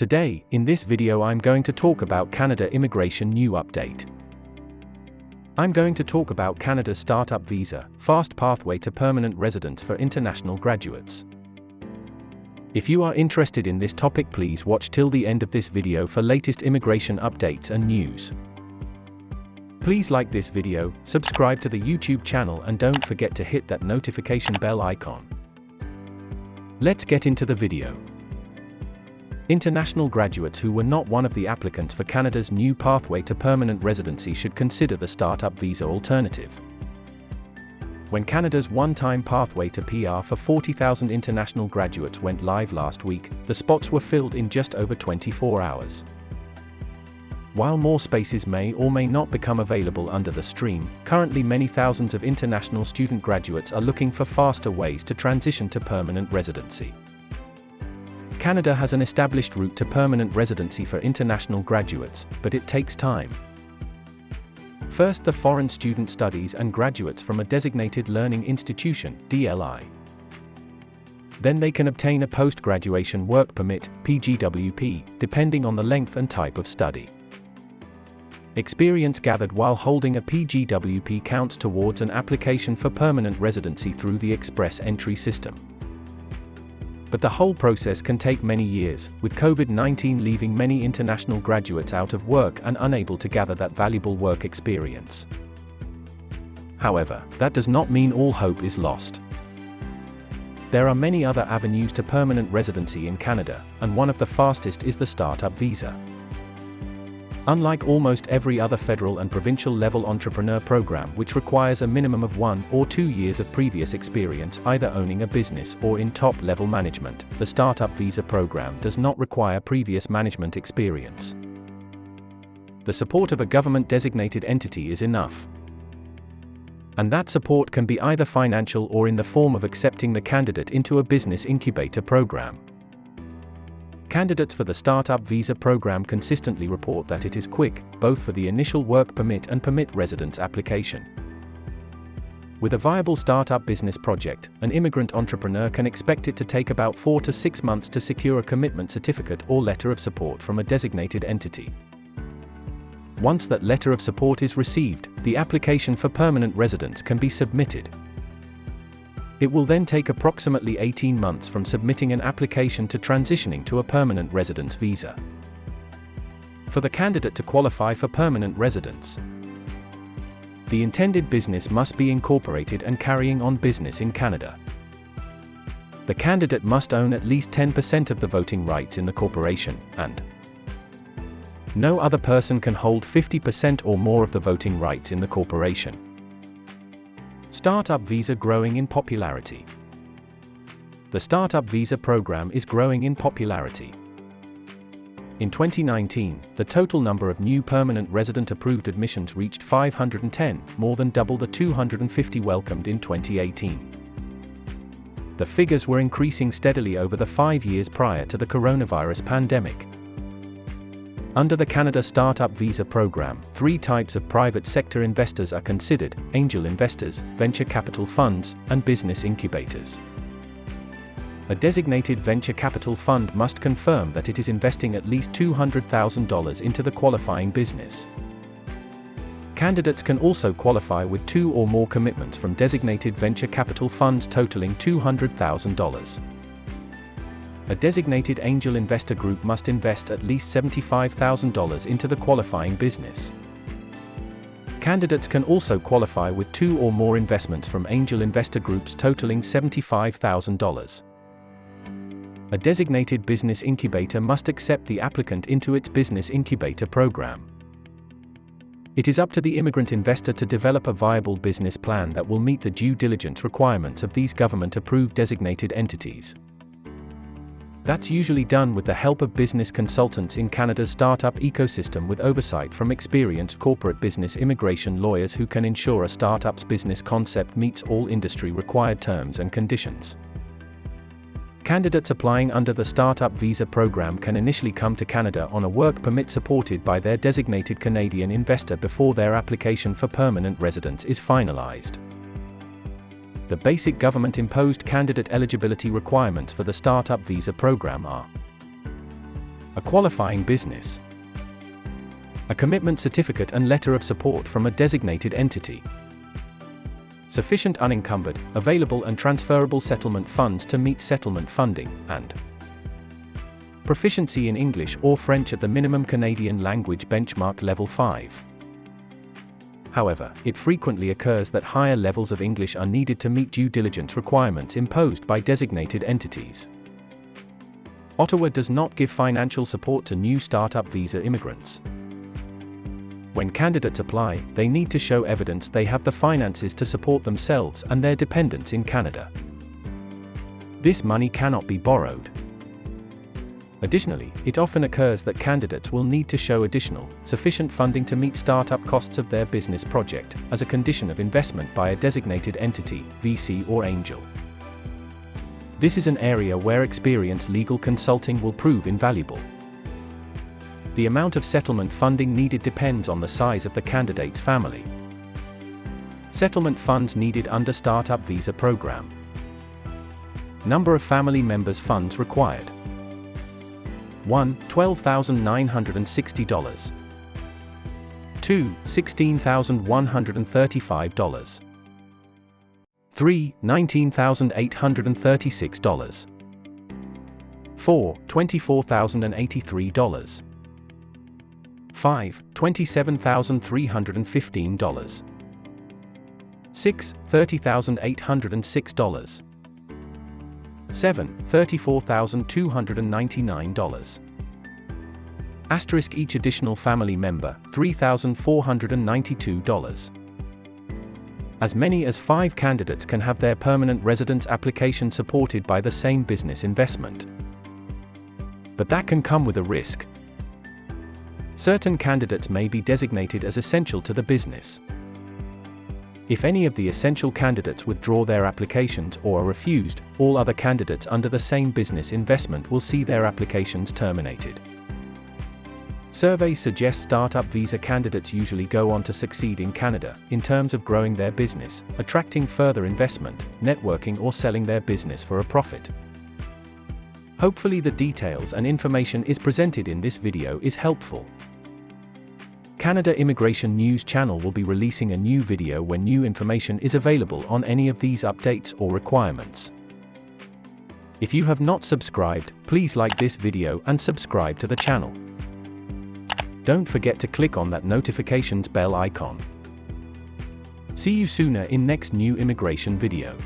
Today, in this video I'm going to talk about Canada Immigration New Update. I'm going to talk about Canada's Startup Visa, fast pathway to permanent residence for international graduates. If you are interested in this topic, please watch till the end of this video for latest immigration updates and news. Please like this video, subscribe to the YouTube channel and don't forget to hit that notification bell icon. Let's get into the video. International graduates who were not one of the applicants for Canada's new pathway to permanent residency should consider the Startup Visa alternative. When Canada's one-time pathway to PR for 40,000 international graduates went live last week, the spots were filled in just over 24 hours. While more spaces may or may not become available under the stream, currently many thousands of international student graduates are looking for faster ways to transition to permanent residency. Canada has an established route to permanent residency for international graduates, but it takes time. First, the foreign student studies and graduates from a designated learning institution, DLI. Then they can obtain a post-graduation work permit, PGWP, depending on the length and type of study. Experience gathered while holding a PGWP counts towards an application for permanent residency through the Express Entry system. But the whole process can take many years, with COVID-19 leaving many international graduates out of work and unable to gather that valuable work experience. However, that does not mean all hope is lost. There are many other avenues to permanent residency in Canada, and one of the fastest is the Startup Visa. Unlike almost every other federal and provincial level entrepreneur program which requires a minimum of 1 or 2 years of previous experience either owning a business or in top-level management, the Startup Visa program does not require previous management experience. The support of a government-designated entity is enough. And that support can be either financial or in the form of accepting the candidate into a business incubator program. Candidates for the Startup Visa program consistently report that it is quick, both for the initial work permit and permit residence application. With a viable startup business project, an immigrant entrepreneur can expect it to take about 4 to 6 months to secure a commitment certificate or letter of support from a designated entity. Once that letter of support is received, the application for permanent residence can be submitted. It will then take approximately 18 months from submitting an application to transitioning to a permanent residence visa. For the candidate to qualify for permanent residence, the intended business must be incorporated and carrying on business in Canada. The candidate must own at least 10% of the voting rights in the corporation, and no other person can hold 50% or more of the voting rights in the corporation. Startup Visa growing in popularity. The Startup Visa program is growing in popularity. In 2019, the total number of new permanent resident-approved admissions reached 510, more than double the 250 welcomed in 2018. The figures were increasing steadily over the 5 years prior to the coronavirus pandemic. Under the Canada Startup Visa program, 3 types of private sector investors are considered: angel investors, venture capital funds, and business incubators. A designated venture capital fund must confirm that it is investing at least $200,000 into the qualifying business. Candidates can also qualify with 2 or more commitments from designated venture capital funds totaling $200,000. A designated angel investor group must invest at least $75,000 into the qualifying business. Candidates can also qualify with 2 or more investments from angel investor groups totaling $75,000. A designated business incubator must accept the applicant into its business incubator program. It is up to the immigrant investor to develop a viable business plan that will meet the due diligence requirements of these government-approved designated entities. That's usually done with the help of business consultants in Canada's startup ecosystem with oversight from experienced corporate business immigration lawyers who can ensure a startup's business concept meets all industry-required terms and conditions. Candidates applying under the Startup Visa program can initially come to Canada on a work permit supported by their designated Canadian investor before their application for permanent residence is finalized. The basic government-imposed candidate eligibility requirements for the Startup Visa program are: A qualifying business. A commitment certificate and letter of support from a designated entity. Sufficient unencumbered, available and transferable settlement funds to meet settlement funding, and proficiency in English or French at the minimum Canadian language benchmark level 5. However, it frequently occurs that higher levels of English are needed to meet due diligence requirements imposed by designated entities. Ottawa does not give financial support to new startup visa immigrants. When candidates apply, they need to show evidence they have the finances to support themselves and their dependents in Canada. This money cannot be borrowed. Additionally, it often occurs that candidates will need to show additional, sufficient funding to meet startup costs of their business project, as a condition of investment by a designated entity, VC or angel. This is an area where experienced legal consulting will prove invaluable. The amount of settlement funding needed depends on the size of the candidate's family. Settlement funds needed under Startup Visa Program. Number of family members funds required. 1. $12,960. 2. $16,135. 3. $19,836. 4. $24,083. 5. $27,315. 6. $30,806. 7. $34,299. Asterisk each additional family member, $3,492. As many as 5 candidates can have their permanent residence application supported by the same business investment. But that can come with a risk. Certain candidates may be designated as essential to the business. If any of the essential candidates withdraw their applications or are refused, all other candidates under the same business investment will see their applications terminated. Surveys suggest startup visa candidates usually go on to succeed in Canada, in terms of growing their business, attracting further investment, networking or selling their business for a profit. Hopefully the details and information is presented in this video is helpful. Canada Immigration News Channel will be releasing a new video when new information is available on any of these updates or requirements. If you have not subscribed, please like this video and subscribe to the channel. Don't forget to click on that notifications bell icon. See you sooner in next new immigration video.